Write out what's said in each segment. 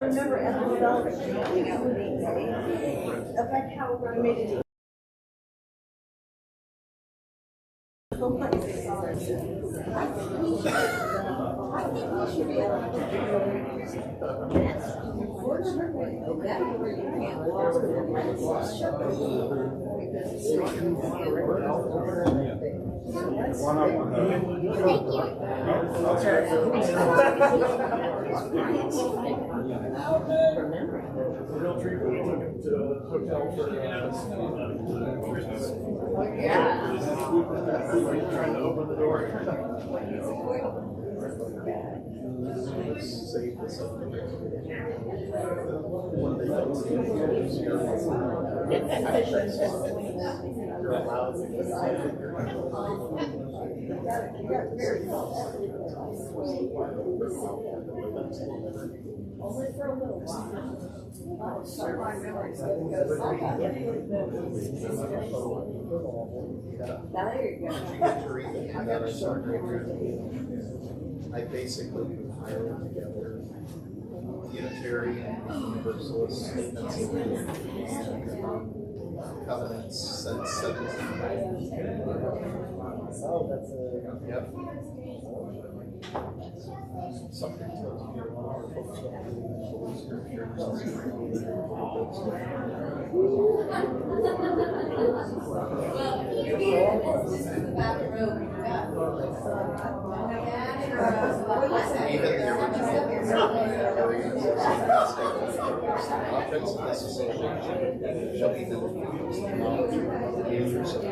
Remember at the development affect how community. I think we should be able to real treat when we took him to the hotel for trying to open the door. only for a little while. I basically compiled together Unitarian Universalist statements of faith and covenants since 1790. Oh, that's a... Yep. Something tells me a lot of folks don't believe Holy Scriptures. Even the original objects of necessity shall be the knowledge of the answers of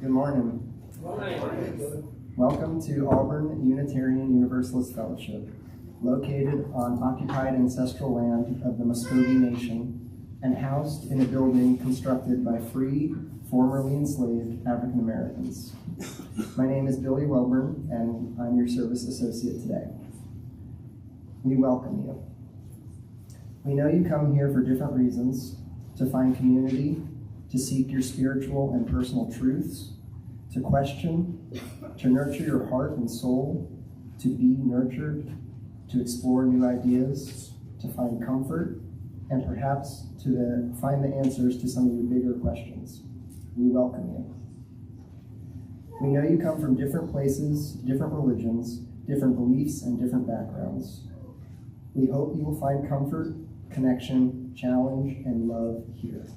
Good morning. Welcome to Auburn Unitarian Universalist Fellowship, located on occupied ancestral land of the Muskogee Nation and housed in a building constructed by free, formerly enslaved African Americans. My name is Billy Welburn, and I'm your service associate today. We welcome you. We know you come here for different reasons: to find community, to seek your spiritual and personal truths, to question, to nurture your heart and soul, to be nurtured, to explore new ideas, to find comfort, and perhaps to find the answers to some of your bigger questions. We welcome you. We know you come from different places, different religions, different beliefs, and different backgrounds. We hope you will find comfort, connection, challenge, and love here.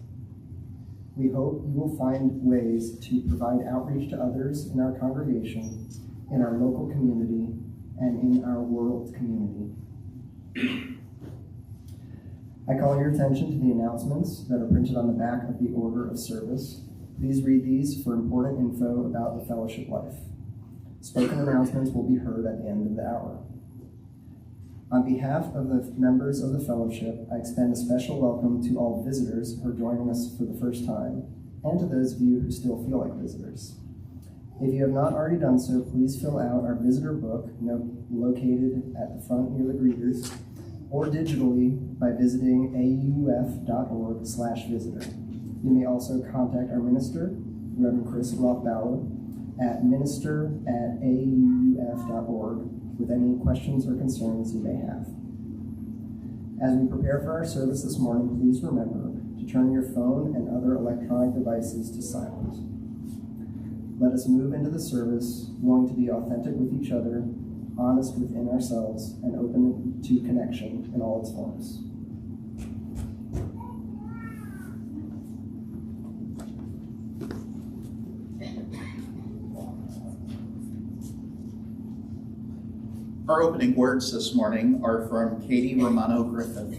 We hope you will find ways to provide outreach to others in our congregation, in our local community, and in our world community. I call your attention to the announcements that are printed on the back of the order of service. Please read these for important info about the fellowship life. Spoken announcements will be heard at the end of the hour. On behalf of the members of the fellowship, I extend a special welcome to all visitors who are joining us for the first time, and to those of you who still feel like visitors. If you have not already done so, please fill out our visitor book located at the front near the greeters, or digitally by visiting auf.org/visitor. You may also contact our minister, Reverend Chris Rothbauer, at minister@auf.org with any questions or concerns you may have. As we prepare for our service this morning, please remember to turn your phone and other electronic devices to silent. Let us move into the service, willing to be authentic with each other, honest within ourselves, and open to connection in all its forms. Our opening words this morning are from Katie Romano Griffith.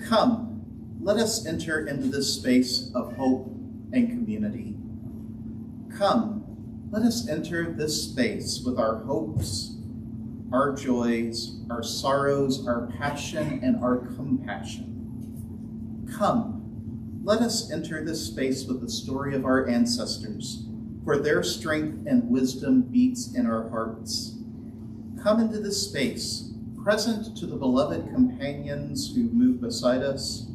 Come, let us enter into this space of hope and community. Come, let us enter this space with our hopes, our joys, our sorrows, our passion, and our compassion. Come, let us enter this space with the story of our ancestors, for their strength and wisdom beats in our hearts. Come into this space, present to the beloved companions who move beside us.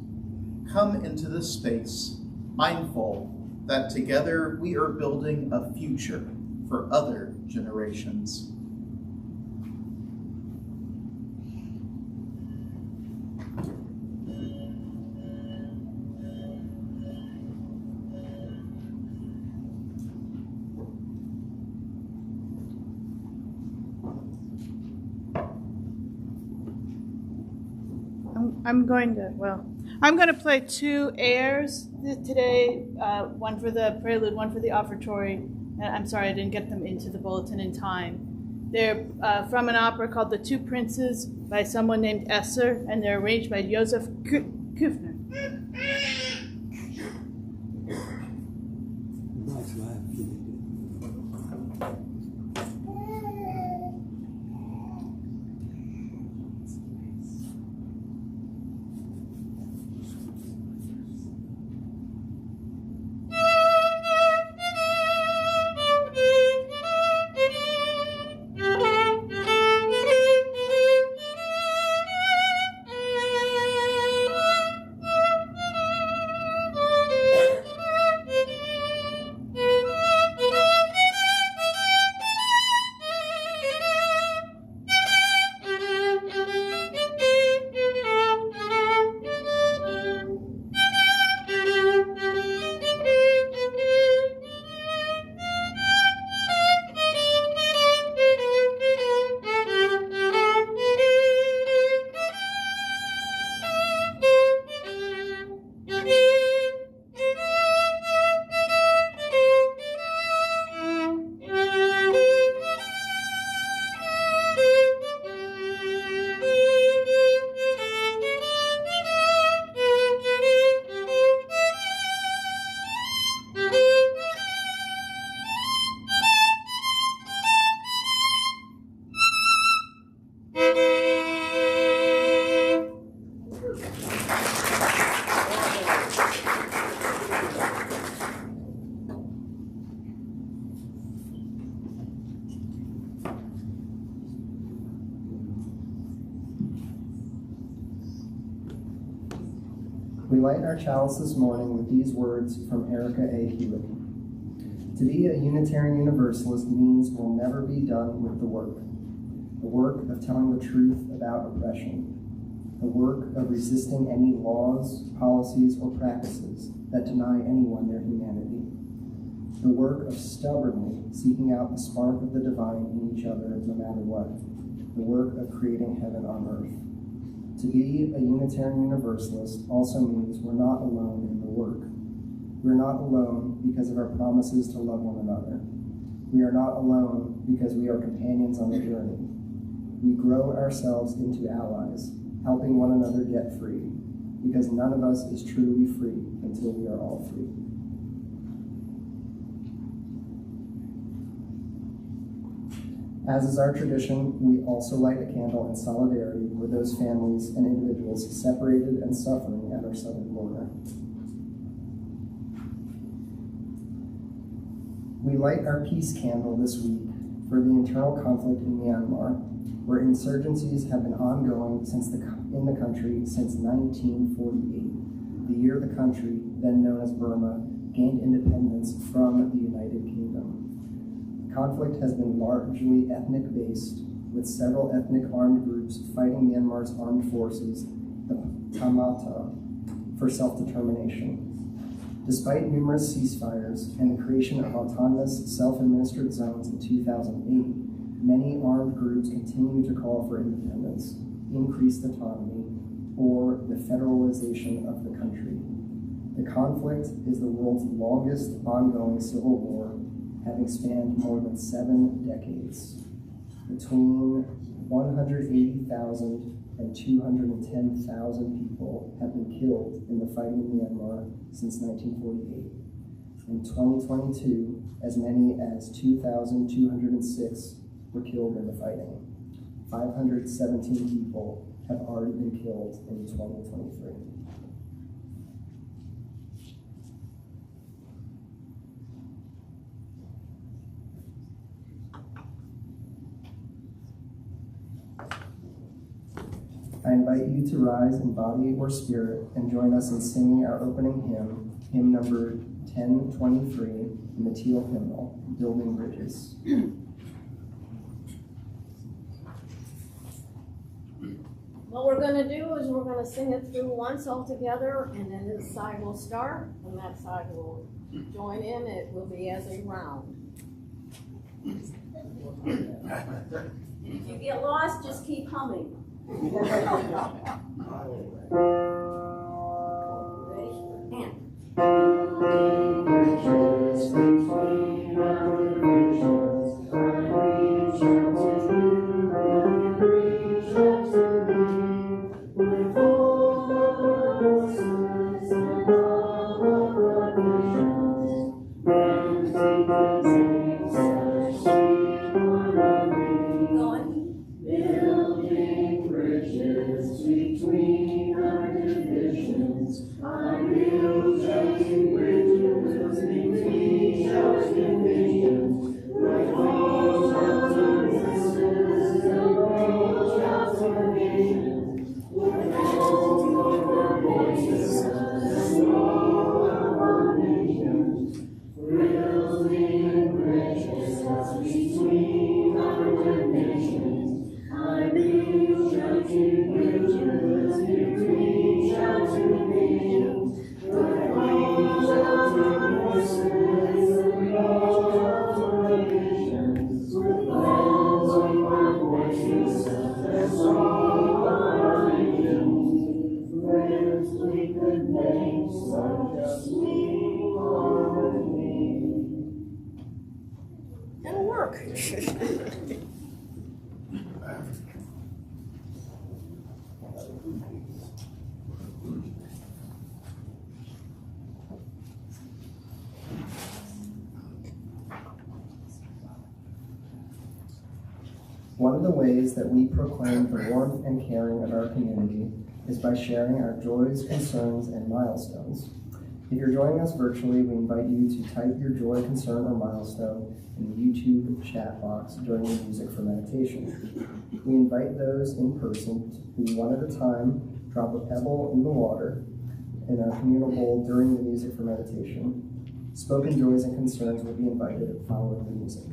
Come into this space, mindful that together we are building a future for other generations. I'm going to play two airs today, one for the prelude, one for the offertory. And I'm sorry I didn't get them into the bulletin in time. They're from an opera called The Two Princes by someone named Esser, and they're arranged by Josef Kufner. We light our chalice this morning with these words from Erica A. Hewitt. To be a Unitarian Universalist means we'll never be done with the work of telling the truth about oppression, the work of resisting any laws, policies, or practices that deny anyone their humanity, the work of stubbornly seeking out the spark of the divine in each other no matter what, the work of creating heaven on earth. To be a Unitarian Universalist also means we're not alone in the work. We're not alone because of our promises to love one another. We are not alone because we are companions on the journey. We grow ourselves into allies, helping one another get free, because none of us is truly free until we are all free. As is our tradition, we also light a candle in solidarity with those families and individuals separated and suffering at our southern border. We light our peace candle this week for the internal conflict in Myanmar, where insurgencies have been ongoing in the country since 1948, the year the country, then known as Burma, gained independence from the United Kingdom. Conflict has been largely ethnic-based, with several ethnic armed groups fighting Myanmar's armed forces, the Tamata, for self-determination. Despite numerous ceasefires and the creation of autonomous, self-administered zones in 2008, Many armed groups continue to call for independence, increased autonomy, or the federalization of the country. The conflict is the world's longest ongoing civil war, having spanned more than 7 decades. Between 180,000 and 210,000 people have been killed in the fight in Myanmar since 1948. In 2022, as many as 2,206 were killed in the fighting. 517 people have already been killed in 2023. I invite you to rise in body or spirit and join us in singing our opening hymn, hymn number 1023 in the Teal hymnal, Building Bridges. What we're going to do is we're going to sing it through once all together, and then this side will start, and that side will join in. It will be as a round. If you get lost, just keep humming. Ready? It'll work. One of the ways that we proclaim the warmth and caring of our community is by sharing our joys, concerns, and milestones. If you're joining us virtually, we invite you to type your joy, concern, or milestone in the YouTube chat box during the Music for Meditation. We invite those in person to, one at a time, drop a pebble in the water in our communal bowl during the Music for Meditation. Spoken joys and concerns will be invited following the music.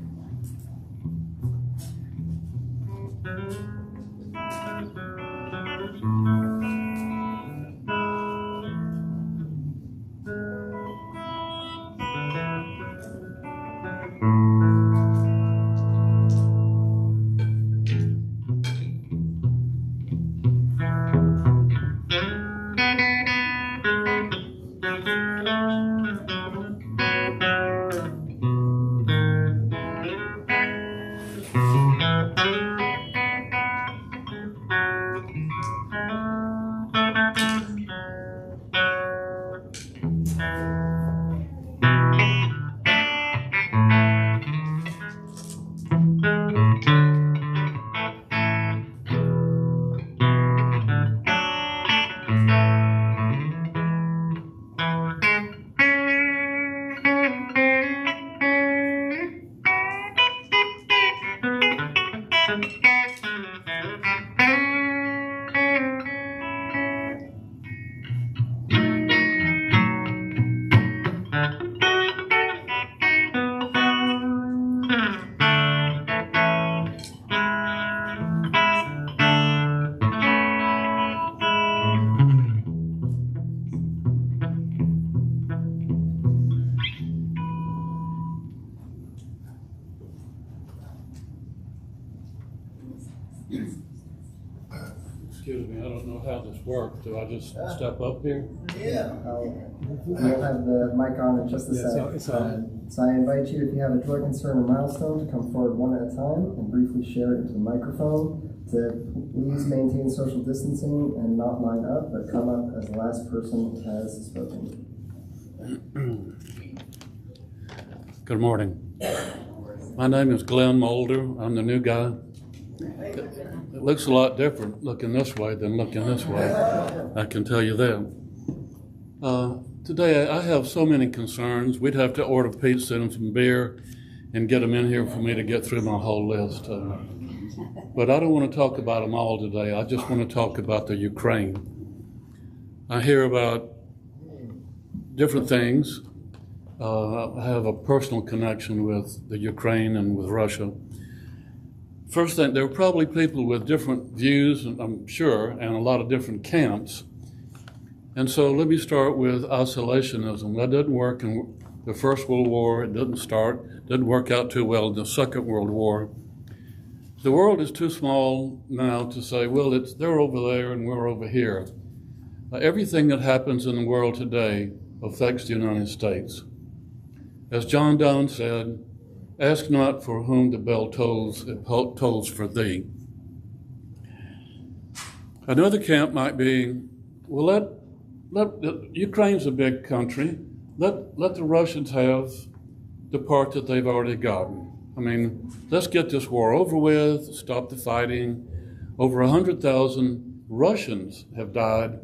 work? Do I just step up here? Yeah. We'll have the mic on in just a second. So I invite you, if you have a joy, concern, or milestone, to come forward one at a time and briefly share it into the microphone. To please maintain social distancing and not line up, but come up as the last person has spoken. Good morning. My name is Glenn Mulder. I'm the new guy. It looks a lot different looking this way than looking this way. I can tell you that. Today I have so many concerns. We'd have to order pizza and some beer and get them in here for me to get through my whole list. But I don't want to talk about them all today. I just want to talk about the Ukraine. I hear about different things. I have a personal connection with the Ukraine and with Russia. First thing, there are probably people with different views, I'm sure, and a lot of different camps. And so let me start with isolationism. That didn't work in the First World War. It didn't work out too well in the Second World War. The world is too small now to say, well, they're over there and we're over here. Everything that happens in the world today affects the United States. As John Donne said, ask not for whom the bell tolls, it tolls for thee. Another camp might be, well, Ukraine's a big country. Let the Russians have the part that they've already gotten. I mean, let's get this war over with, stop the fighting. Over 100,000 Russians have died,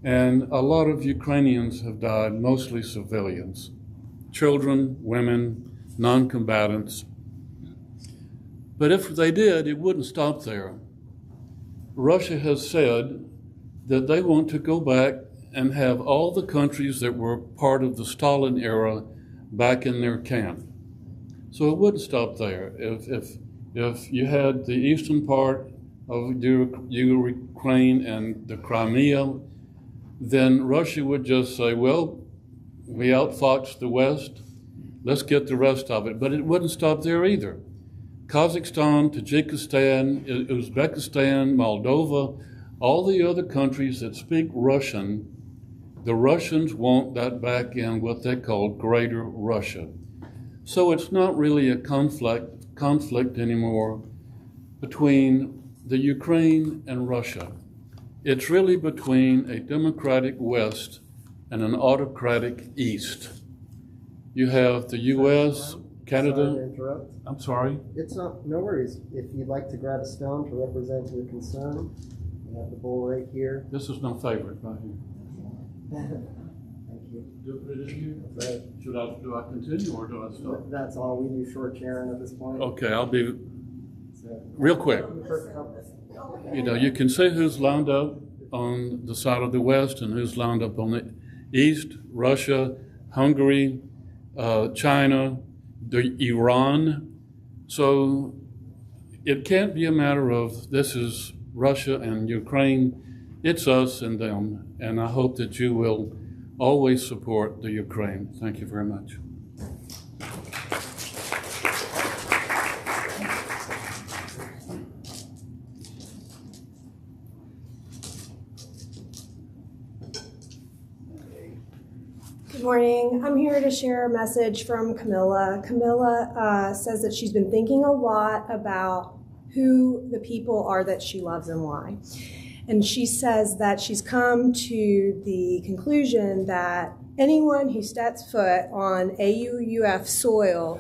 and a lot of Ukrainians have died, mostly civilians. Children, women, non-combatants. But if they did, it wouldn't stop there. Russia has said that they want to go back and have all the countries that were part of the Stalin era back in their camp. So it wouldn't stop there. If you had the eastern part of Ukraine and the Crimea, then Russia would just say, well, we outfoxed the West, let's get the rest of it. But it wouldn't stop there either. Kazakhstan, Tajikistan, Uzbekistan, Moldova, all the other countries that speak Russian, the Russians want that back in what they call Greater Russia. So it's not really a conflict anymore between the Ukraine and Russia. It's really between a democratic West and an autocratic East. You have the U.S., Canada. Sorry to interrupt. I'm sorry. It's no worries. If you'd like to grab a stone to represent your concern, you have the bowl right here. This is my favorite right here. Thank you. Do I put it in That's right. here? Do I continue or do I stop? That's all. We do short sharing at this point. Okay, I'll be So, real quick. perfect company. You know, you can see who's lined up on the side of the West and who's lined up on the East: Russia, Hungary, China, Iran. So it can't be a matter of this is Russia and Ukraine. It's us and them. And I hope that you will always support the Ukraine. Thank you very much. Good morning. I'm here to share a message from Camilla. Camilla says that she's been thinking a lot about who the people are that she loves and why. And she says that she's come to the conclusion that anyone who steps foot on AUUF soil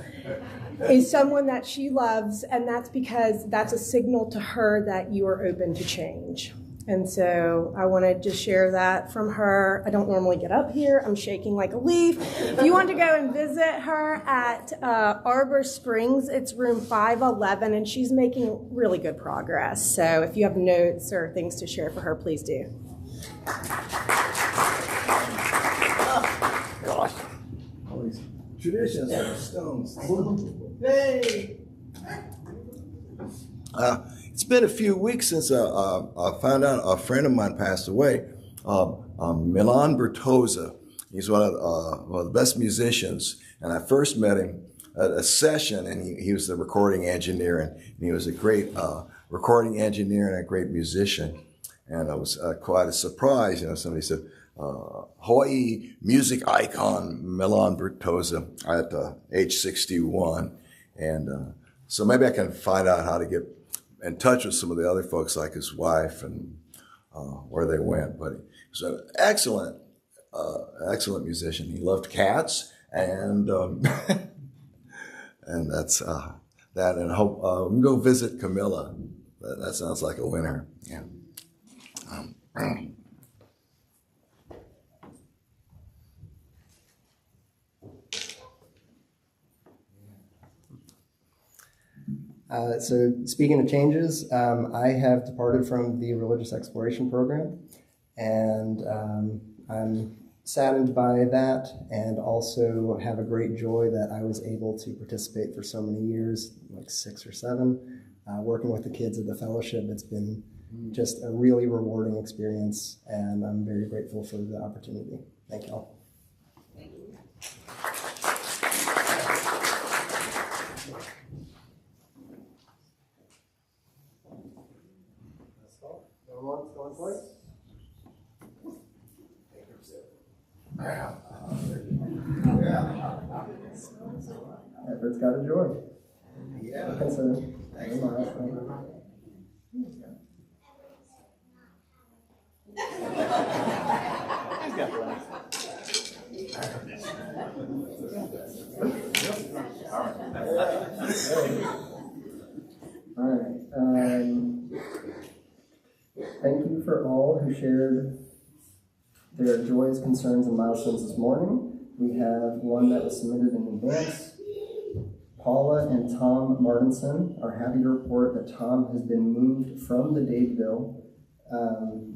is someone that she loves, and that's because that's a signal to her that you are open to change. And so I wanted to share that from her. I don't normally get up here. I'm shaking like a leaf. If you want to go and visit her at Arbor Springs, it's room 511, and she's making really good progress. So if you have notes or things to share for her, please do. Gosh. All these traditions are stones. Hey! It's been a few weeks since I found out a friend of mine passed away, Milan Bertozza. He's one of the best musicians, and I first met him at a session, and he was the recording engineer, and he was a great recording engineer and a great musician. And I was quite a surprise. Somebody said, Hawaii music icon Milan Bertosa at age 61. And so maybe I can find out how to get in touch with some of the other folks, like his wife, and where they went. But he was an excellent musician. He loved cats, and and that's that. And I hope we can go visit Camilla. That sounds like a winner. Yeah. So speaking of changes, I have departed from the religious exploration program, and I'm saddened by that, and also have a great joy that I was able to participate for so many years, like 6 or 7, working with the kids of the fellowship. It's been just a really rewarding experience, and I'm very grateful for the opportunity. Thank you all. Everett's got a joy. Yeah. Okay, so, all right. Thank you for all who shared their joys, concerns, and milestones this morning. We have one that was submitted in advance. Paula and Tom Martinson are happy to report that Tom has been moved from the Dadeville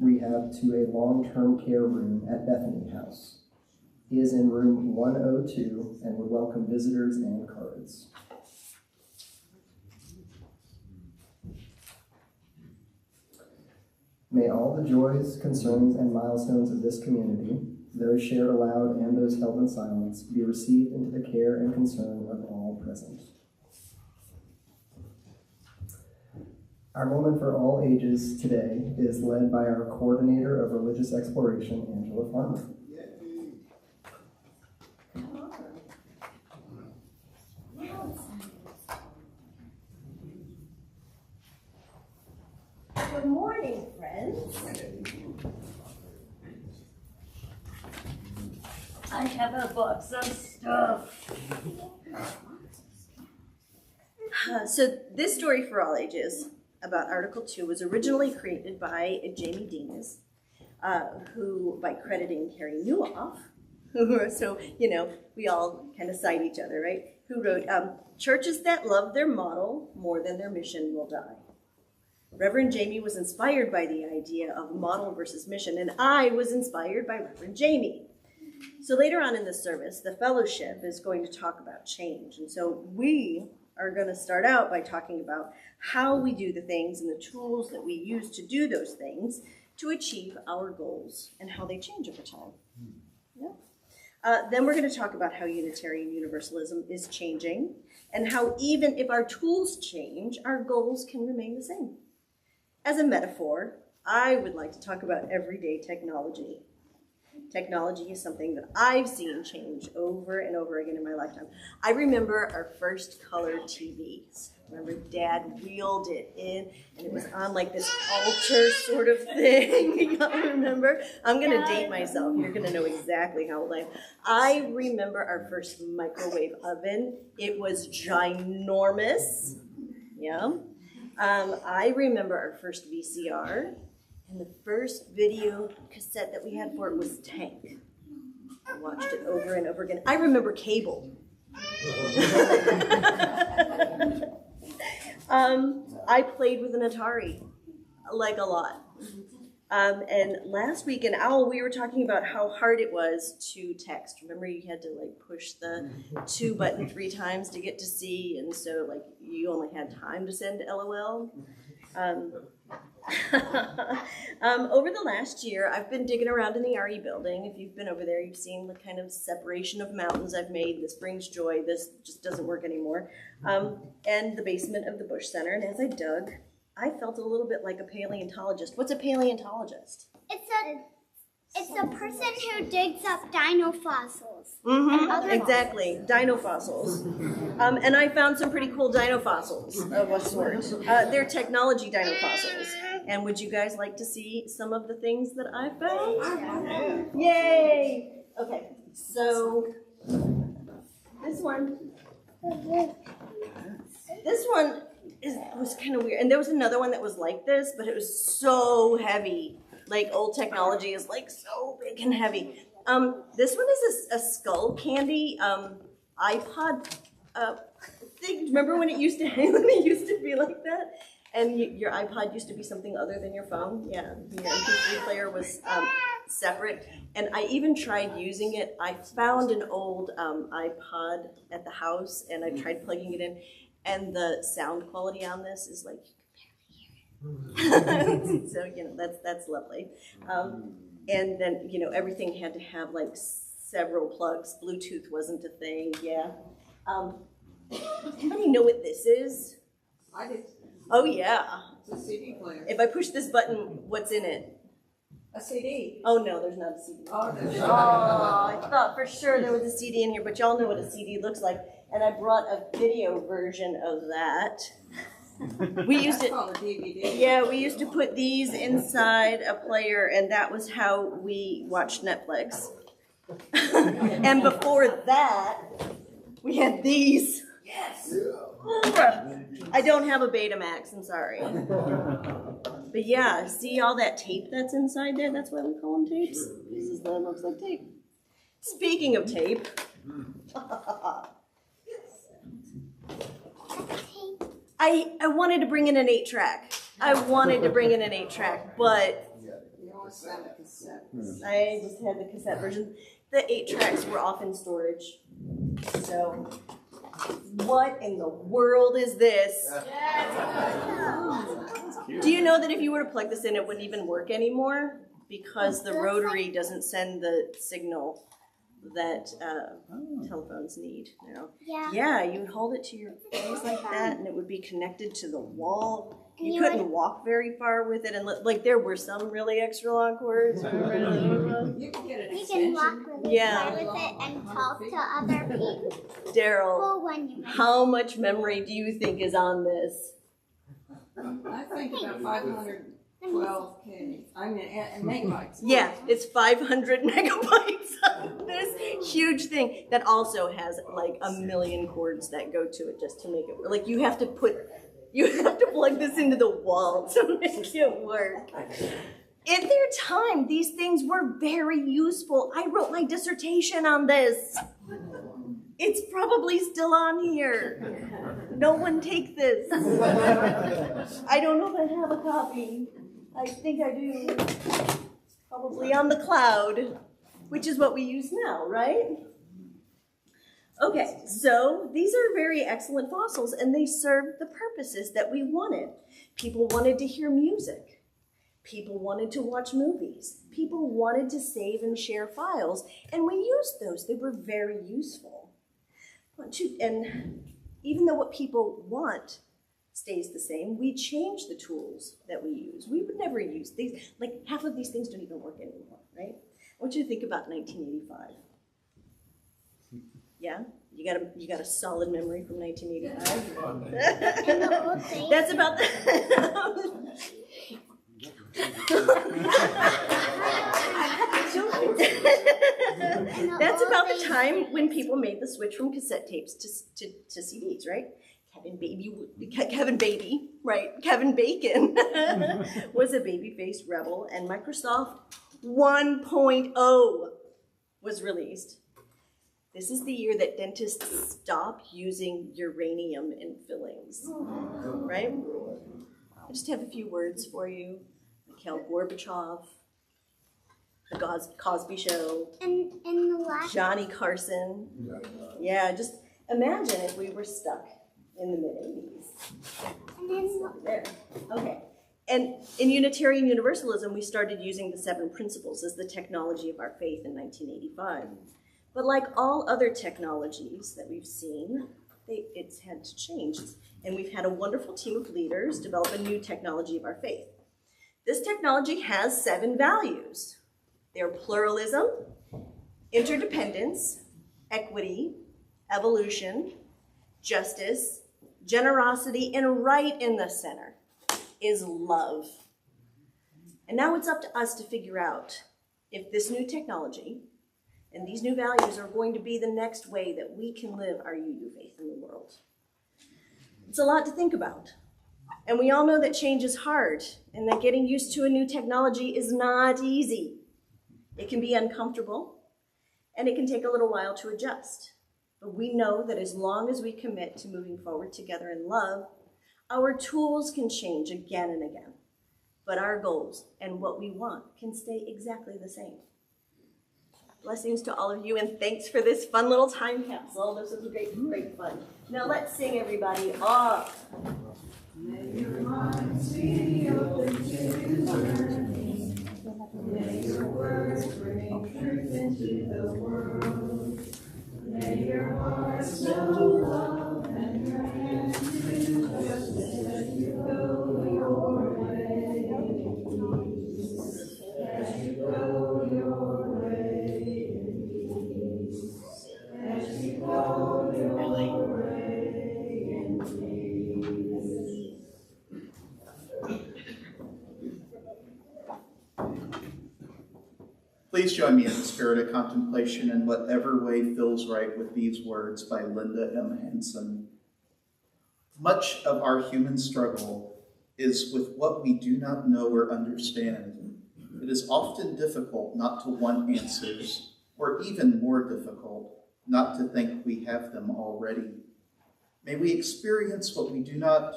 rehab to a long-term care room at Bethany House. He is in room 102 and would welcome visitors and cards. May all the joys, concerns, and milestones of this community, those shared aloud and those held in silence, be received into the care and concern of all present. Our moment for all ages today is led by our coordinator of religious exploration, Angela Farmer. Good morning, friends. I have a box of stuff. So this story for all ages about Article 2 was originally created by Jamie Demas, who, by crediting Carrie Newhoff, so, we all kind of cite each other, right? Who wrote, churches that love their model more than their mission will die. Reverend Jamie was inspired by the idea of model versus mission, and I was inspired by Reverend Jamie. So later on in the service, the fellowship is going to talk about change. And so we are going to start out by talking about how we do the things and the tools that we use to do those things to achieve our goals and how they change over time. Yeah. Then we're going to talk about how Unitarian Universalism is changing and how even if our tools change, our goals can remain the same. As a metaphor, I would like to talk about everyday technology. Technology is something that I've seen change over and over again in my lifetime. I remember our first color TVs. Remember, Dad wheeled it in, and it was on like this altar sort of thing. Y'all remember? I'm going to date myself. You're going to know exactly how old I am. I remember our first microwave oven. It was ginormous. Yeah. I remember our first VCR. And the first video cassette that we had for it was Tank. I watched it over and over again. I remember cable. I played with an Atari, like a lot. And last week in OWL, we were talking about how hard it was to text. Remember, you had to push the 2 button 3 times to get to C, and so you only had time to send LOL. Over the last year, I've been digging around in the RE building. If you've been over there, you've seen the kind of separation of mountains I've made. This brings joy. This just doesn't work anymore. And the basement of the Bush Center. And as I dug, I felt a little bit like a paleontologist. What's a paleontologist? It's a person who digs up dino fossils. Exactly, dino fossils. And I found some pretty cool dino fossils of a sort. They're technology dino fossils. And would you guys like to see some of the things that I found? Yay! Okay, so this one was kind of weird. And there was another one that was like this, but it was so heavy. Like old technology is like so big and heavy. This one is a skull candy iPod thing. Remember when it used to be like that? And your iPod used to be something other than your phone? Yeah, your MP3 player was separate. And I even tried using it. I found an old iPod at the house, and I tried plugging it in. And the sound quality on this is like, so, that's lovely. And then, everything had to have like several plugs. Bluetooth wasn't a thing, yeah. Anybody know what this is? I did. Oh, yeah. It's a CD player. If I push this button, what's in it? A CD. Oh, no, there's not a CD. Oh, there's I thought for sure there was a CD in here, but y'all know what a CD looks like. And I brought a video version of that. We used to, called a DVD. yeah, we used to put these inside a player, and that was how we watched Netflix. And before that, we had these. Yes. I don't have a Betamax, I'm sorry. But yeah, see all that tape that's inside there? That's why we call them tapes. This is what it looks like tape. Speaking of tape. I wanted to bring in an 8-track. I wanted to bring in an 8-track, but I just had the cassette version. The 8 tracks were off in storage. So, what in the world is this? Do you know that if you were to plug this in, it wouldn't even work anymore? Because the rotary doesn't send the signal that telephones need now. Yeah, you would hold it to your face like that, and it would be connected to the wall. You couldn't walk very far with it, and like there were some really extra long cords. You can get an You can walk really Yeah. far with it and talk to other people Daryl, when you how much memory do you think is on this? I think about 512K. I mean, and megabytes. Yeah, it's 500 megabytes of this huge thing that also has like a million cords that go to it just to make it, like you have to plug this into the wall to make it work. In their time, these things were very useful. I wrote my dissertation on this. It's probably still on here. No one take this. I don't know if I have a copy. I think I do. Probably on the cloud, which is what we use now, right? Okay, so these are very excellent fossils, and they served the purposes that we wanted. People wanted to hear music. People wanted to watch movies. People wanted to save and share files, and we used those. They were very useful. And even though what people want stays the same, we change the tools that we use. We would never use these. Like half of these things don't even work anymore, right? I want you to think about 1985. Yeah? You got a solid memory from 1985? That's about the That's about the time when people made the switch from cassette tapes to CDs, right? Kevin Bacon was a baby-faced rebel, and Microsoft 1.0 was released. This is the year that dentists stopped using uranium in fillings, right? I just have a few words for you. Mikhail Gorbachev, The Cosby Show, and the last Johnny Carson. Yeah, just imagine if we were stuck in the mid-80s. There, okay. And in Unitarian Universalism, we started using the 7 principles as the technology of our faith in 1985. But like all other technologies that we've seen, it's had to change. And we've had a wonderful team of leaders develop a new technology of our faith. This technology has 7 values. They're pluralism, interdependence, equity, evolution, justice, generosity, and right in the center is love. And now it's up to us to figure out if this new technology and these new values are going to be the next way that we can live our UU faith in the world. It's a lot to think about. And we all know that change is hard and that getting used to a new technology is not easy. It can be uncomfortable and it can take a little while to adjust. But we know that as long as we commit to moving forward together in love, our tools can change again and again. But our goals and what we want can stay exactly the same. Blessings to all of you, and thanks for this fun little time capsule. This was great, great fun. Now let's sing, everybody, off. May your minds be open to learning. May your words bring truth into the world. May your hearts know love and your hands do justice as you go your way. As you go your way in peace. As you go your way in peace. Please join me in the spirit of contemplation in whatever way feels right with these words by Linda M. Hansen. Much of our human struggle is with what we do not know or understand. It is often difficult not to want answers, or even more difficult, not to think we have them already. May we experience what we do not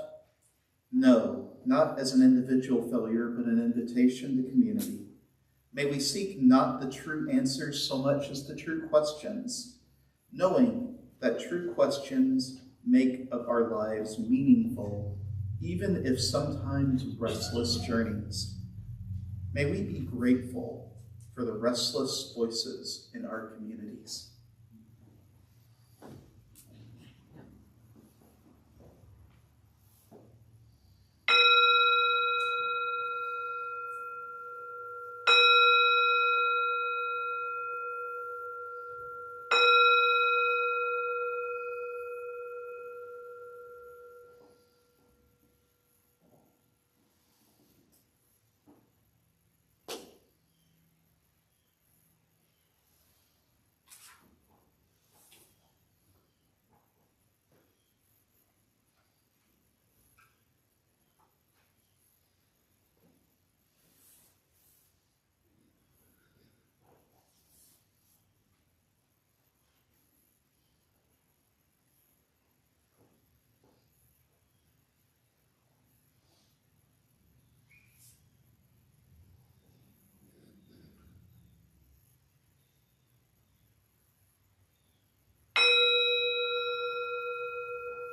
know, not as an individual failure, but an invitation to community. May we seek not the true answers so much as the true questions, knowing that true questions make of our lives meaningful, even if sometimes restless journeys. May we be grateful for the restless voices in our communities.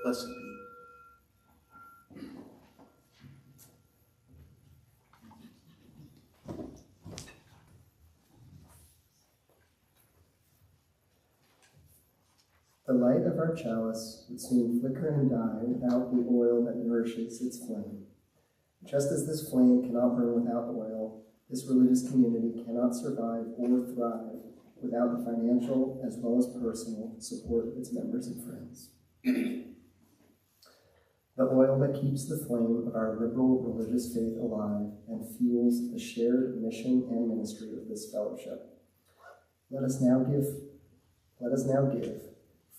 Blessed be. The light of our chalice would soon flicker and die without the oil that nourishes its flame. Just as this flame cannot burn without oil, this religious community cannot survive or thrive without the financial as well as personal support of its members and friends. The oil that keeps the flame of our liberal religious faith alive and fuels the shared mission and ministry of this fellowship. Let us now give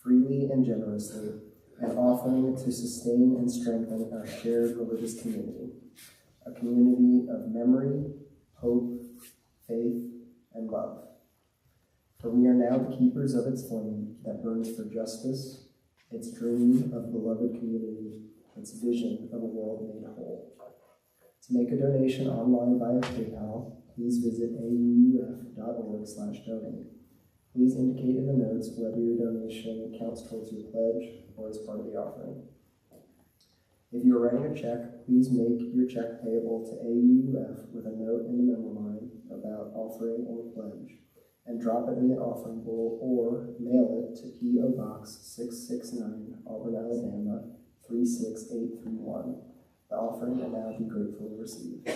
freely and generously, an offering to sustain and strengthen our shared religious community, a community of memory, hope, faith, and love. For we are now the keepers of its flame that burns for justice, its dream of beloved community, its vision of a world made whole. To make a donation online via PayPal, please visit auuf.org/donate. Please indicate in the notes whether your donation counts towards your pledge or as part of the offering. If you are writing a check, please make your check payable to AUF with a note in the memo line about offering or pledge, and drop it in the offering bowl or mail it to P.O. Box 669, Auburn, Alabama 36831. The offering will now be gratefully received.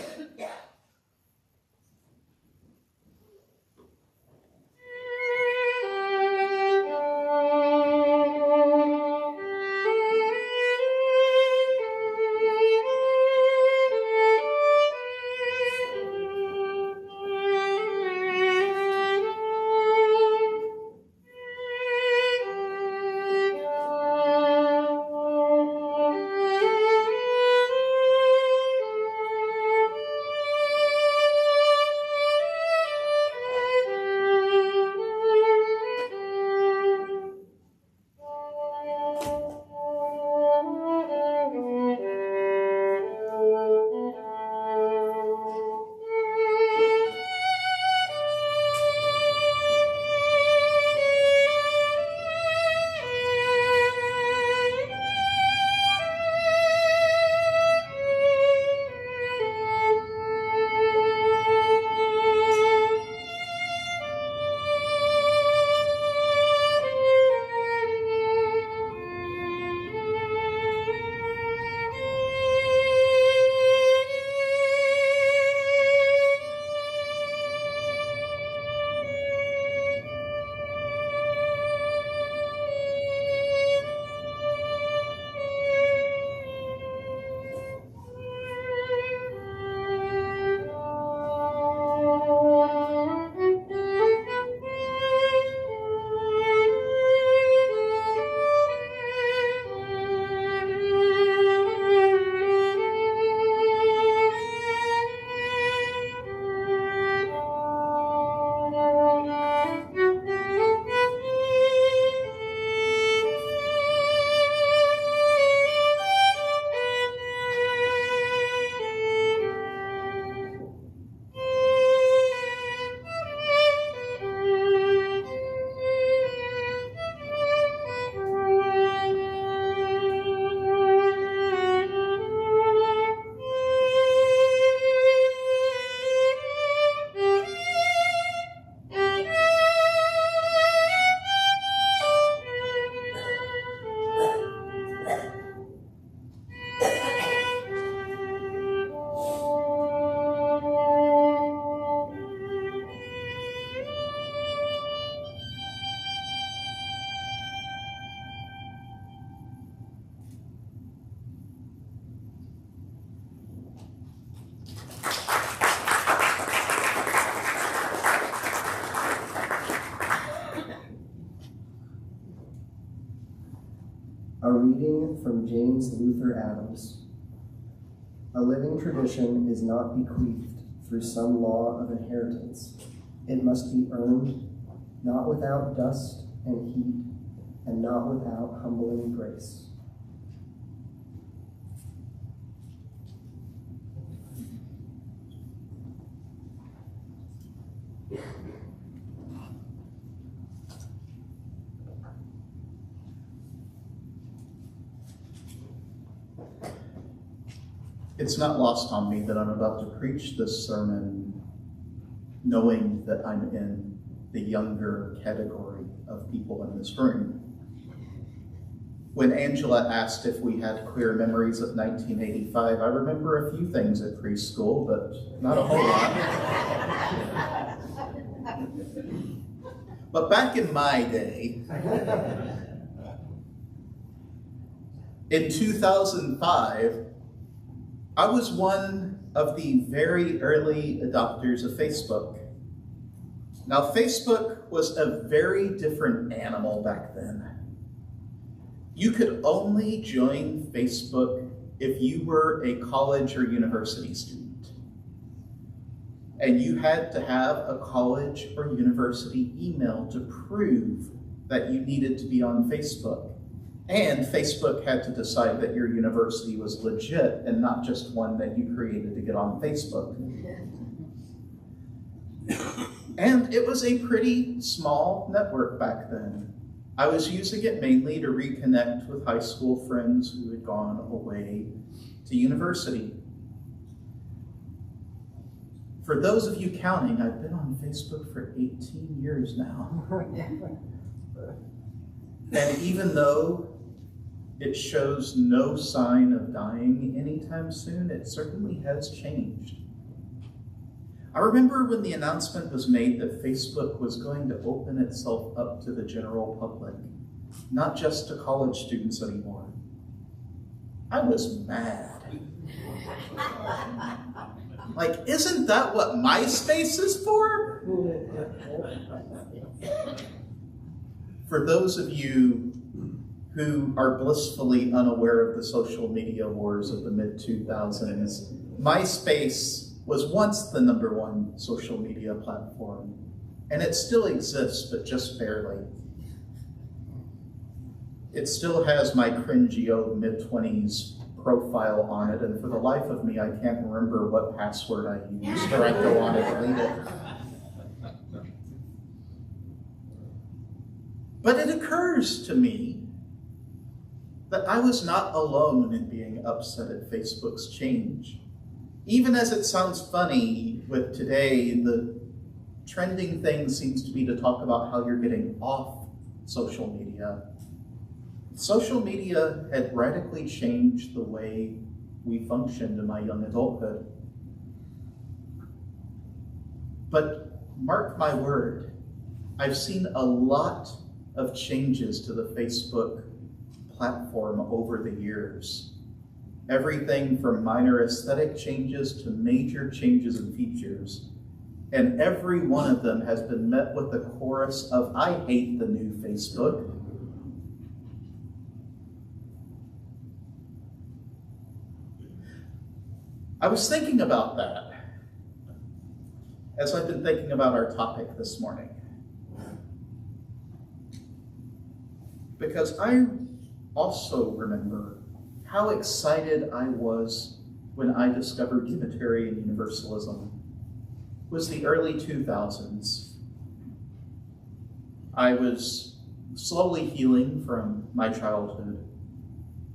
A reading from James Luther Adams. A living tradition is not bequeathed through some law of inheritance. It must be earned, not without dust and heat, and not without humbling grace. It's not lost on me that I'm about to preach this sermon knowing that I'm in the younger category of people in this room. When Angela asked if we had clear memories of 1985, I remember a few things at preschool, but not a whole lot. But back in my day, in 2005, I was one of the very early adopters of Facebook. Now, Facebook was a very different animal back then. You could only join Facebook if you were a college or university student. And you had to have a college or university email to prove that you needed to be on Facebook. And Facebook had to decide that your university was legit and not just one that you created to get on Facebook. And it was a pretty small network back then. I was using it mainly to reconnect with high school friends who had gone away to university. For those of you counting, I've been on Facebook for 18 years now. And even though it shows no sign of dying anytime soon, it certainly has changed. I remember when the announcement was made that Facebook was going to open itself up to the general public, not just to college students anymore. I was mad. Like, isn't that what MySpace is for? For those of you who are blissfully unaware of the social media wars of the mid-2000s, MySpace was once the #1 social media platform, and it still exists, but just barely. It still has my cringy old mid-20s profile on it, and for the life of me, I can't remember what password I used, or I go on and delete it. But it occurs to me that I was not alone in being upset at Facebook's change. Even as it sounds funny with today, the trending thing seems to be to talk about how you're getting off social media. Social media had radically changed the way we functioned in my young adulthood. But mark my word, I've seen a lot of changes to the Facebook platform over the years. Everything from minor aesthetic changes to major changes in features. And every one of them has been met with the chorus of, "I hate the new Facebook." I was thinking about that as I've been thinking about our topic this morning. Because I also remember how excited I was when I discovered Unitarian Universalism. It was the early 2000s. I was slowly healing from my childhood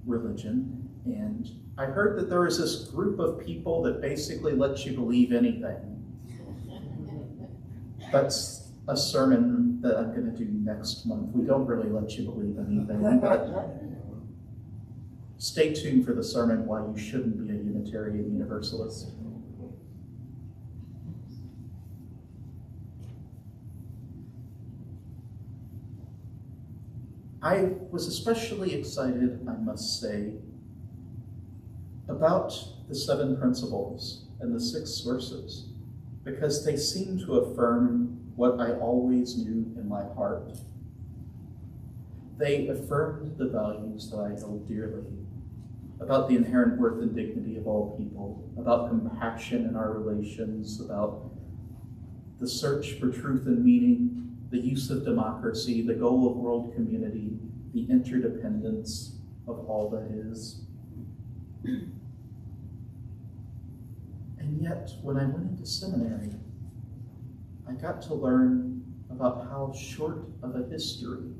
religion, and I heard that there was this group of people that basically let you believe anything. That's a sermon that I'm going to do next month. We don't really let you believe anything, but stay tuned for the sermon why you shouldn't be a Unitarian Universalist. I was especially excited, I must say, about the 7 principles and the 6 verses, because they seem to affirm what I always knew in my heart. They affirmed the values that I held dearly, about the inherent worth and dignity of all people, about compassion in our relations, about the search for truth and meaning, the use of democracy, the goal of world community, the interdependence of all that is. And yet, when I went into seminary, I got to learn about how short of a history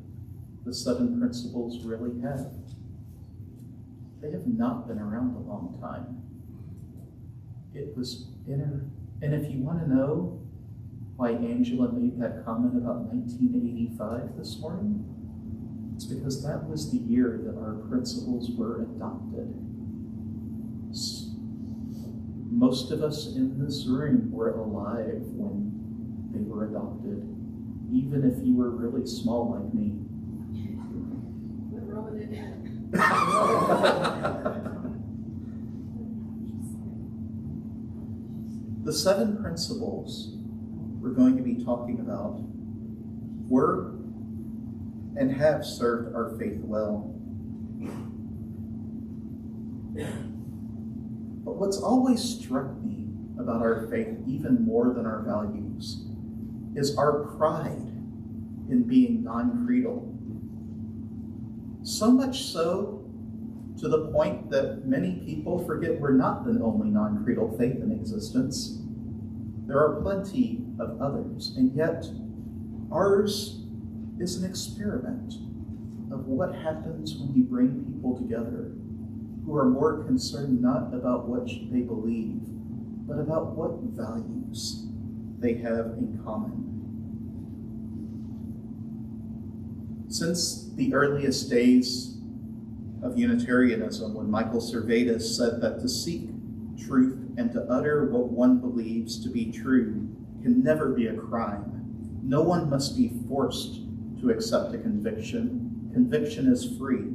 the 7 principles really have. They have not been around a long time. It was and if you want to know why Angela made that comment about 1985 this morning, it's because that was the year that our principles were adopted. Most of us in this room were alive when they were adopted, even if you were really small like me. The 7 principles we're going to be talking about were and have served our faith well. But what's always struck me about our faith, even more than our values, is our pride in being non-creedal. So much so to the point that many people forget we're not the only non-creedal faith in existence. There are plenty of others, and yet ours is an experiment of what happens when you bring people together who are more concerned not about what they believe, but about what values they have in common. Since the earliest days of Unitarianism, when Michael Servetus said that to seek truth and to utter what one believes to be true can never be a crime. No one must be forced to accept a conviction. Conviction is free.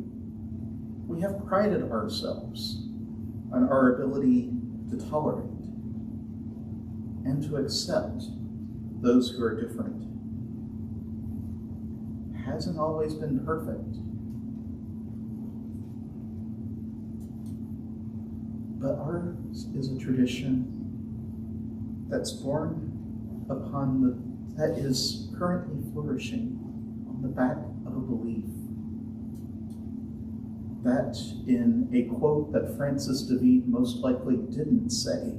We have prided ourselves on our ability to tolerate and to accept those who are different. Hasn't always been perfect, but ours is a tradition that's born upon that is currently flourishing on the back of a belief that, in a quote that Francis David most likely didn't say,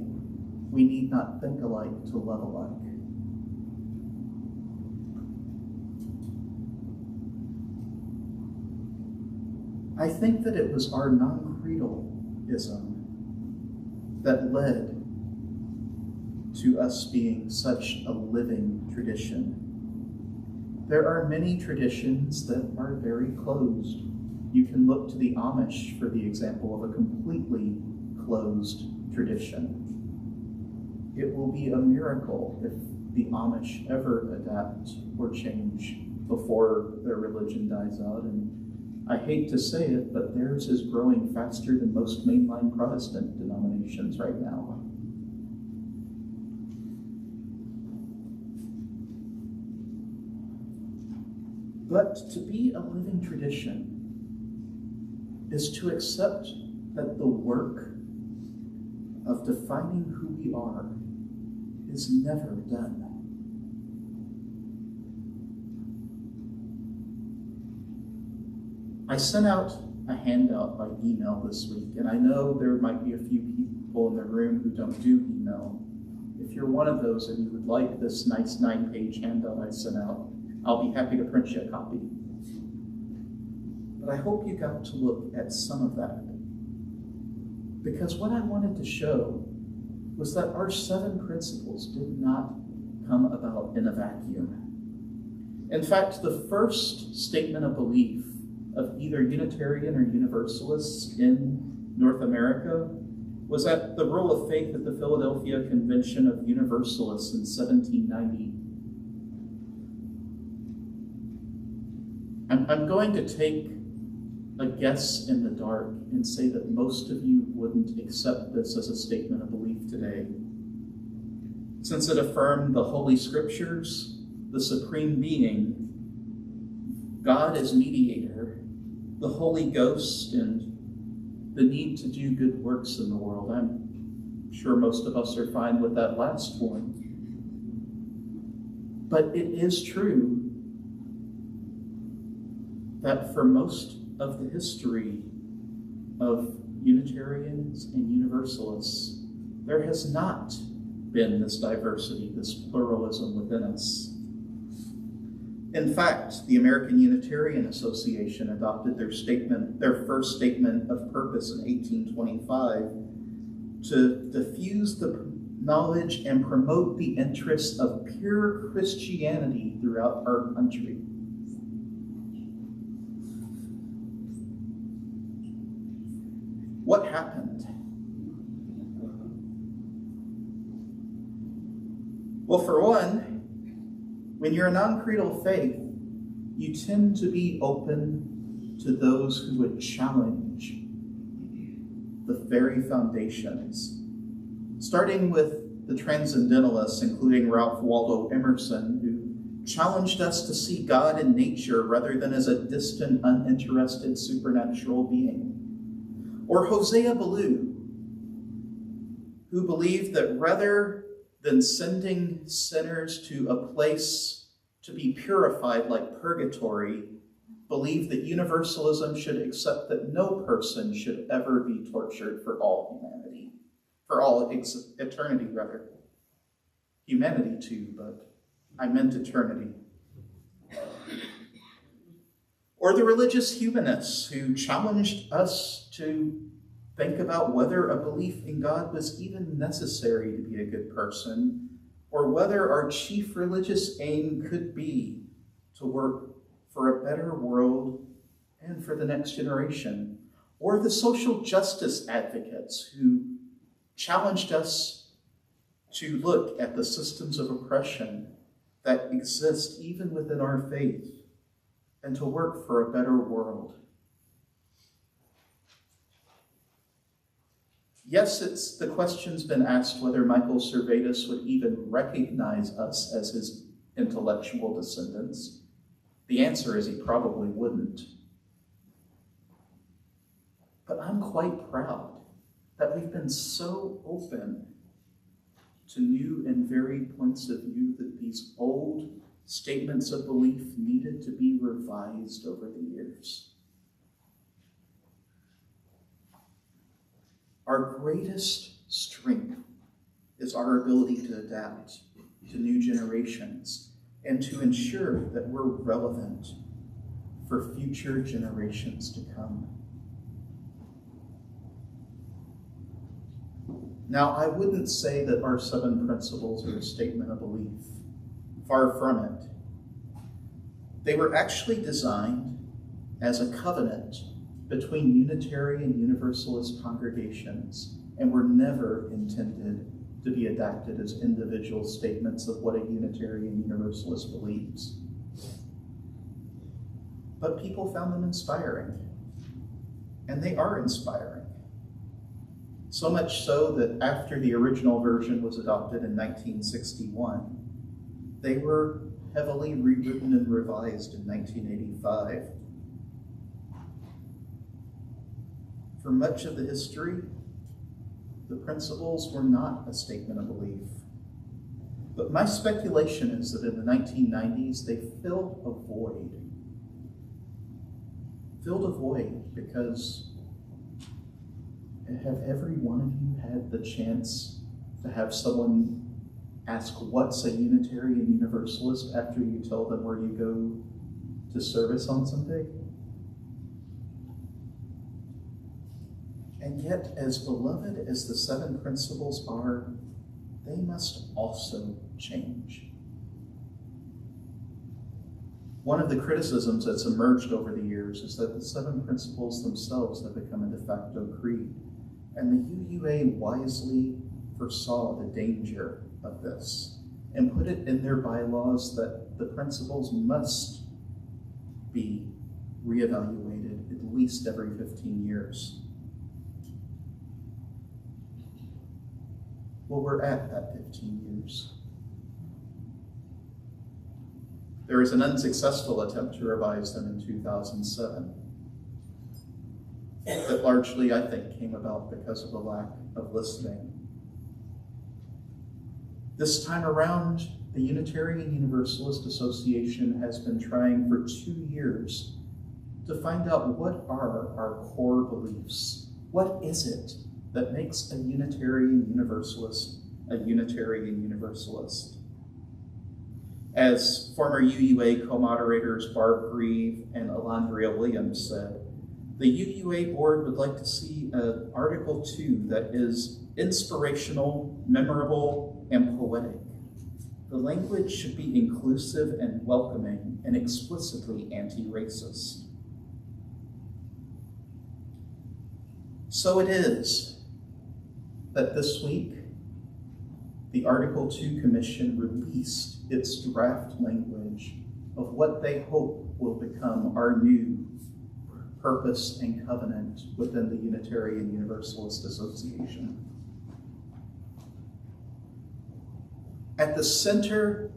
we need not think alike to love alike. I think that it was our non-creedalism that led to us being such a living tradition. There are many traditions that are very closed. You can look to the Amish for the example of a completely closed tradition. It will be a miracle if the Amish ever adapt or change before their religion dies out. And I hate to say it, but theirs is growing faster than most mainline Protestant denominations right now. But to be a living tradition is to accept that the work of defining who we are is never done. I sent out a handout by email this week, and I know there might be a few people in the room who don't do email. If you're one of those and you would like this nice 9-page handout I sent out, I'll be happy to print you a copy. But I hope you got to look at some of that. Because what I wanted to show was that our 7 principles did not come about in a vacuum. In fact, the first statement of belief of either Unitarian or Universalists in North America was at the Rule of Faith at the Philadelphia Convention of Universalists in 1790. I'm going to take a guess in the dark and say that most of you wouldn't accept this as a statement of belief today, since it affirmed the Holy Scriptures, the Supreme Being, God as mediator, the Holy Ghost, and the need to do good works in the world. I'm sure most of us are fine with that last one. But it is true that for most of the history of Unitarians and Universalists, there has not been this diversity, this pluralism within us. In fact, the American Unitarian Association adopted their first statement of purpose in 1825 to diffuse the knowledge and promote the interests of pure Christianity throughout our country. What happened? Well, for one, when you're a non-creedal faith, you tend to be open to those who would challenge the very foundations, starting with the transcendentalists, including Ralph Waldo Emerson, who challenged us to see God in nature rather than as a distant, uninterested supernatural being. Or Hosea Ballou, who believed that rather than sending sinners to a place to be purified like purgatory, believed that universalism should accept that no person should ever be tortured for all humanity, for all eternity, rather. Humanity too, but I meant eternity. Or the religious humanists who challenged us to think about whether a belief in God was even necessary to be a good person, or whether our chief religious aim could be to work for a better world and for the next generation, or the social justice advocates who challenged us to look at the systems of oppression that exist even within our faith and to work for a better world. Yes, the question's been asked whether Michael Servetus would even recognize us as his intellectual descendants. The answer is he probably wouldn't. But I'm quite proud that we've been so open to new and varied points of view that these old statements of belief needed to be revised over the years. Our greatest strength is our ability to adapt to new generations and to ensure that we're relevant for future generations to come. Now, I wouldn't say that our 7 principles are a statement of belief. Far from it. They were actually designed as a covenant between Unitarian Universalist congregations and were never intended to be adapted as individual statements of what a Unitarian Universalist believes. But people found them inspiring, and they are inspiring. So much so that after the original version was adopted in 1961, they were heavily rewritten and revised in 1985. For much of the history, the principles were not a statement of belief. But my speculation is that in the 1990s, they filled a void. Filled a void because have every one of you had the chance to have someone ask, what's a Unitarian Universalist, after you tell them where you go to service on Sunday? And yet, as beloved as the 7 principles are, they must also change. One of the criticisms that's emerged over the years is that the 7 principles themselves have become a de facto creed. And the UUA wisely foresaw the danger of this and put it in their bylaws that the principles must be reevaluated at least every 15 years. Well, we're at that 15 years. There was an unsuccessful attempt to revise them in 2007 that largely, I think, came about because of the lack of listening. This time around, the Unitarian Universalist Association has been trying for 2 years to find out what are our core beliefs. What is it that makes a Unitarian Universalist a Unitarian Universalist? As former UUA co-moderators Barb Grieve and Alondria Williams said, the UUA board would like to see an Article 2 that is inspirational, memorable, and poetic. The language should be inclusive and welcoming and explicitly anti-racist. So it is that this week, the Article 2 Commission released its draft language of what they hope will become our new purpose and covenant within the Unitarian Universalist Association. At the center,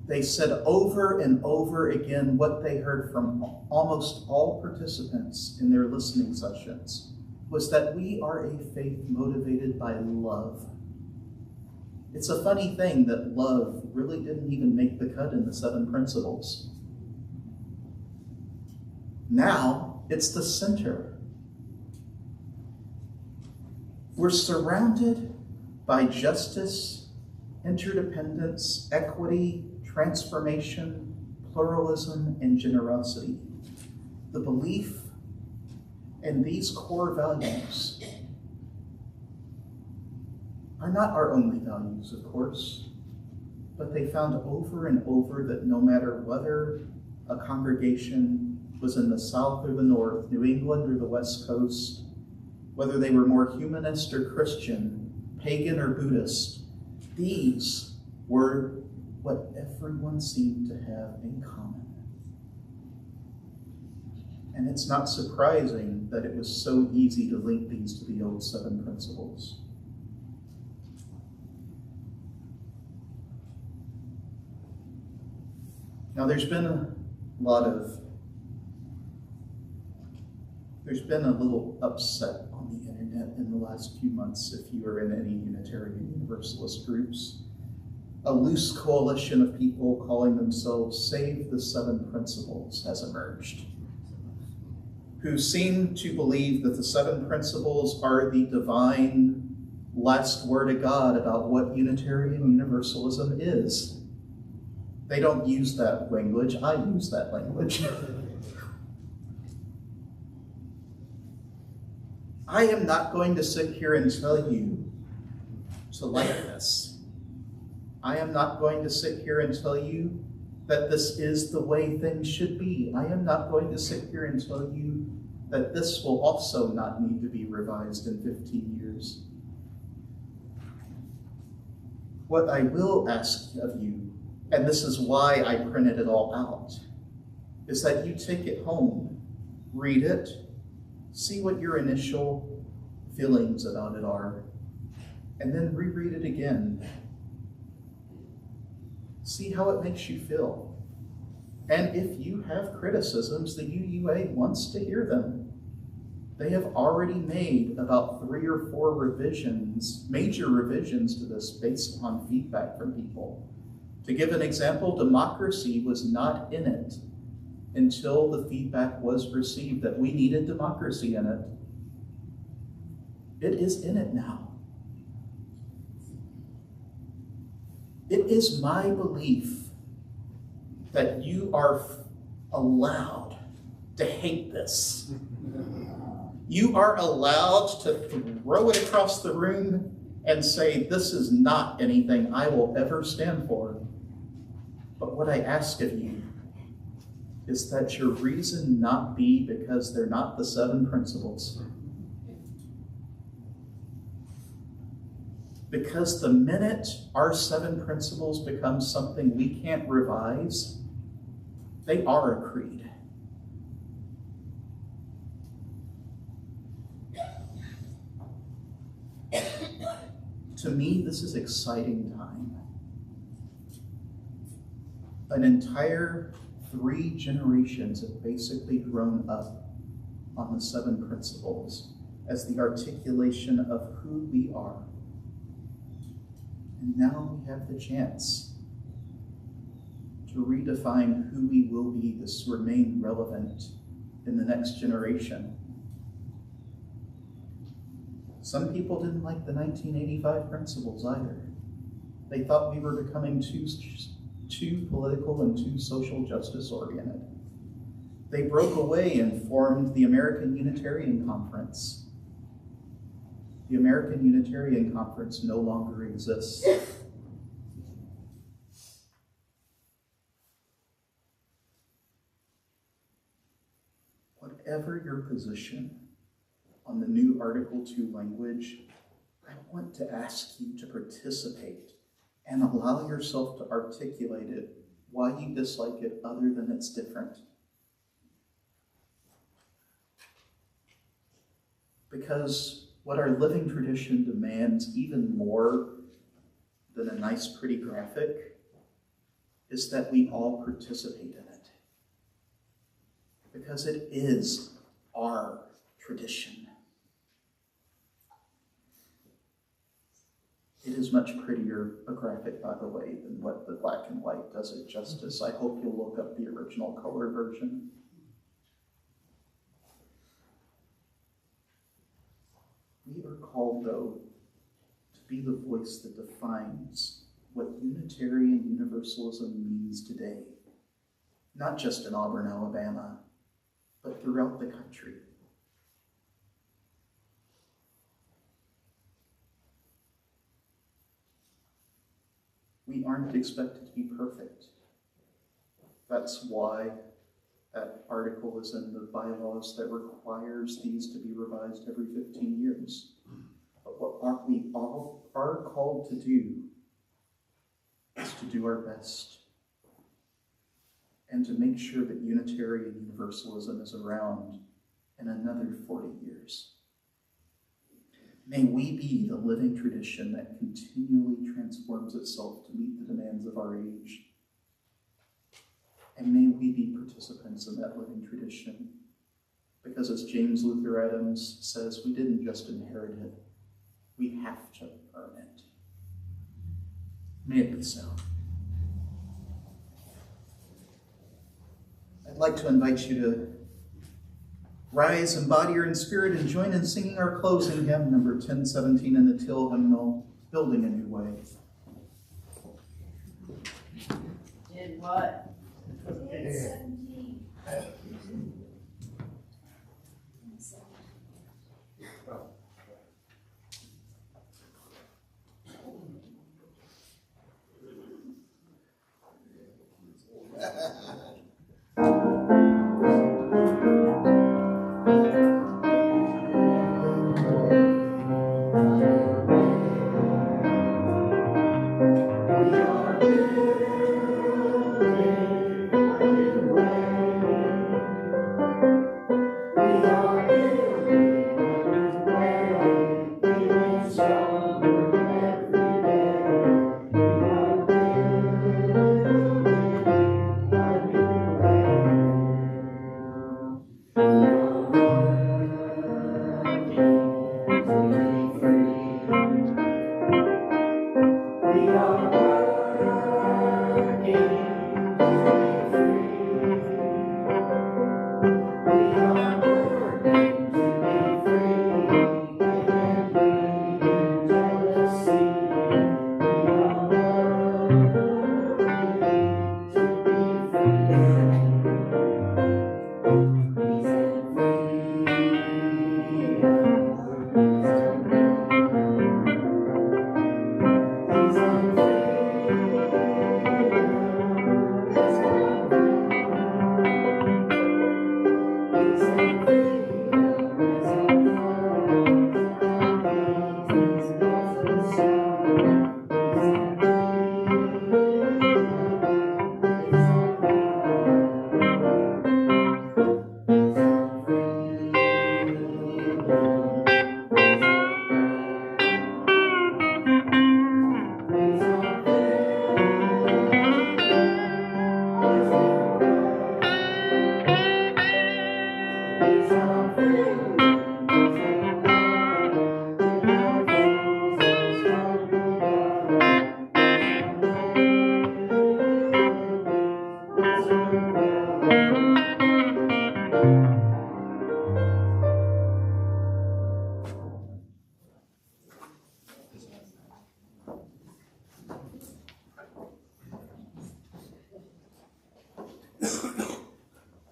they said over and over again what they heard from almost all participants in their listening sessions was that we are a faith motivated by love. It's a funny thing that love really didn't even make the cut in the 7 principles. Now, it's the center. We're surrounded by justice, interdependence, equity, transformation, pluralism, and generosity. The belief And these core values are not our only values, of course, but they found over and over that no matter whether a congregation was in the South or the North, New England or the West Coast, whether they were more humanist or Christian, pagan or Buddhist, these were what everyone seemed to have in common. And it's not surprising that it was so easy to link these to the old 7 principles. Now there's been a little upset on the internet in the last few months if you are in any Unitarian Universalist groups. A loose coalition of people calling themselves Save the 7 Principles has emerged, who seem to believe that the 7 principles are the divine last word of God about what Unitarian Universalism is. They don't use that language. I use that language. I am not going to sit here and tell you to like this. I am not going to sit here and tell you that this is the way things should be. I am not going to sit here and tell you that this will also not need to be revised in 15 years. What I will ask of you, and this is why I printed it all out, is that you take it home, read it, see what your initial feelings about it are, and then reread it again. See how it makes you feel. And if you have criticisms, the UUA wants to hear them. They have already made about 3 or 4 revisions, major revisions to this based on feedback from people. To give an example, democracy was not in it until the feedback was received that we needed democracy in it. It is in it now. It is my belief that you are allowed to hate this. You are allowed to throw it across the room and say, this is not anything I will ever stand for. But what I ask of you is that your reason not be because they're not the 7 principles. Because the minute our 7 principles become something we can't revise, they are a creed. To me, this is exciting time. An entire 3 generations have basically grown up on the 7 principles as the articulation of who we are. And now we have the chance to redefine who we will be to remain relevant in the next generation. Some people didn't like the 1985 principles either. They thought we were becoming too political and too social justice oriented. They broke away and formed the American Unitarian Conference. The American Unitarian Conference no longer exists. Whatever your position on the new Article 2 language, I want to ask you to participate and allow yourself to articulate it, why you dislike it other than it's different. Because what our living tradition demands even more than a nice, pretty graphic is that we all participate in it. Because it is our tradition. It is much prettier a graphic, by the way, than what the black and white does it justice. I hope you'll look up the original color version. We are called, though, to be the voice that defines what Unitarian Universalism means today, not just in Auburn, Alabama, but throughout the country. We aren't expected to be perfect. That's why that article is in the bylaws that requires these to be revised every 15 years. But what we all are called to do is to do our best and to make sure that Unitarian Universalism is around in another 40 years. May we be the living tradition that continually transforms itself to meet the demands of our age. And may we be participants in that living tradition, because as James Luther Adams says, we didn't just inherit it, we have to earn it. May it be so. I'd like to invite you to rise in body or in spirit and join in singing our closing hymn, number 1017 in the Till hymnal, Building a New Way. Did what?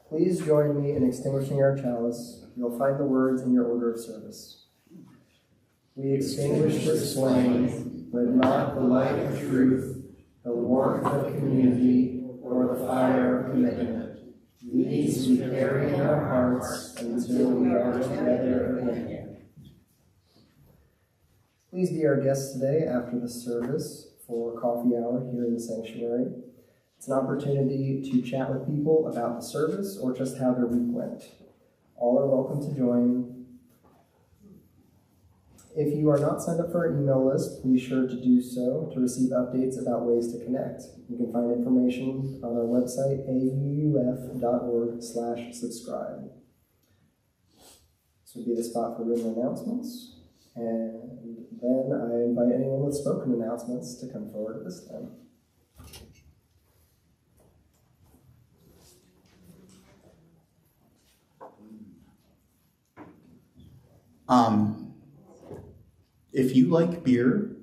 Please join me in extinguishing our chalice. You'll find the words in your order of service. We extinguish this flame, but not the light of truth, the warmth of community, or the fire of commitment. These we carry in our hearts until we are together again. Please be our guest today after the service for coffee hour here in the sanctuary. It's an opportunity to chat with people about the service or just how their week went. All are welcome to join. If you are not signed up for our email list, be sure to do so to receive updates about ways to connect. You can find information on our website, auuf.org/subscribe. This would be the spot for written announcements. And then I invite anyone with spoken announcements to come forward at this time. If you like beer,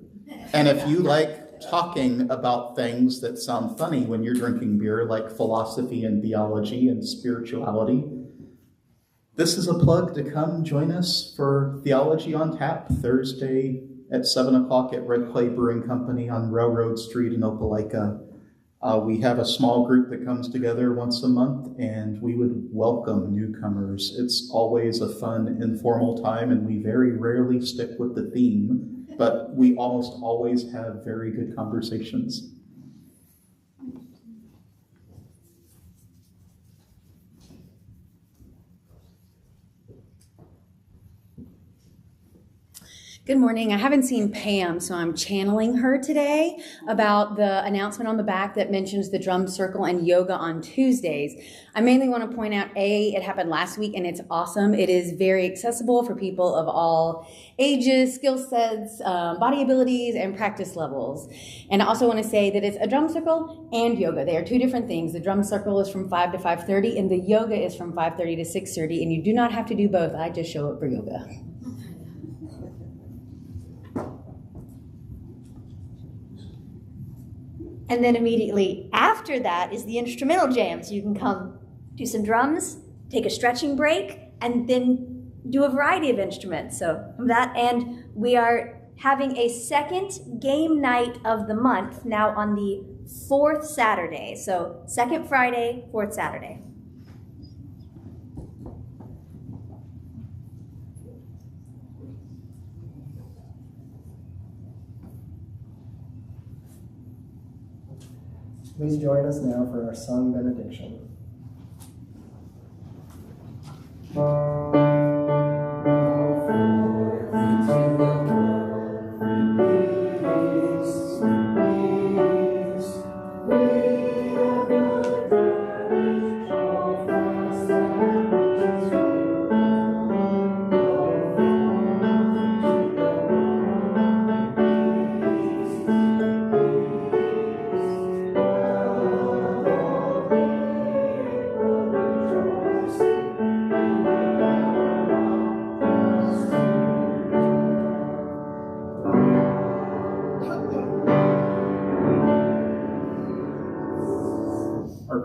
and if you like talking about things that sound funny when you're drinking beer, like philosophy and theology and spirituality, this is a plug to come join us for Theology on Tap Thursday at 7 o'clock at Red Clay Brewing Company on Railroad Street in Opelika. We have a small group that comes together once a month, and we would welcome newcomers. It's always a fun, informal time, and we very rarely stick with the theme, but we almost always have very good conversations. Good morning. I haven't seen Pam, so I'm channeling her today about the announcement on the back that mentions the drum circle and yoga on Tuesdays. I mainly want to point out, it happened last week and it's awesome. It is very accessible for people of all ages, skill sets, body abilities, and practice levels. And I also want to say that it's a drum circle and yoga. They are two different things. The drum circle is from 5 to 5:30 and the yoga is from 5:30 to 6:30, and you do not have to do both. I just show up for yoga. And then immediately after that is the instrumental jam. So you can come do some drums, take a stretching break, and then do a variety of instruments. So that, and we are having a second game night of the month now on the 4th Saturday. So second Friday, 4th Saturday. Please join us now for our sung benediction.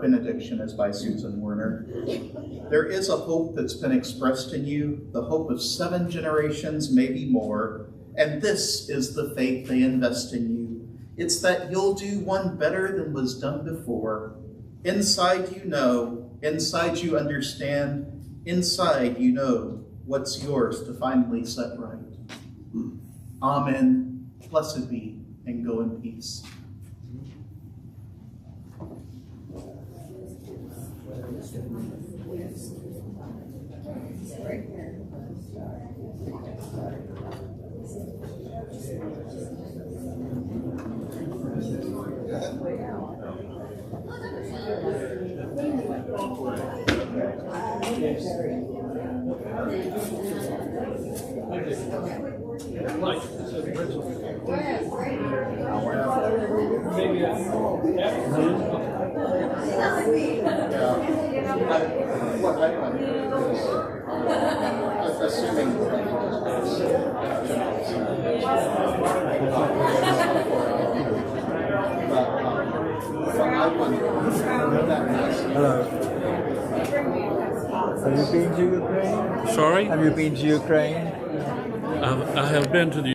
Benediction is by Susan Werner. There is a hope that's been expressed in you, the hope of 7 generations, maybe more, and this is the faith they invest in you. It's that you'll do one better than was done before. Inside you know, inside you understand, inside you know what's yours to finally set right. Amen. Blessed be, and go in peace. Hello. Have you been to Ukraine? Sorry? Have you been to Ukraine? I have been to the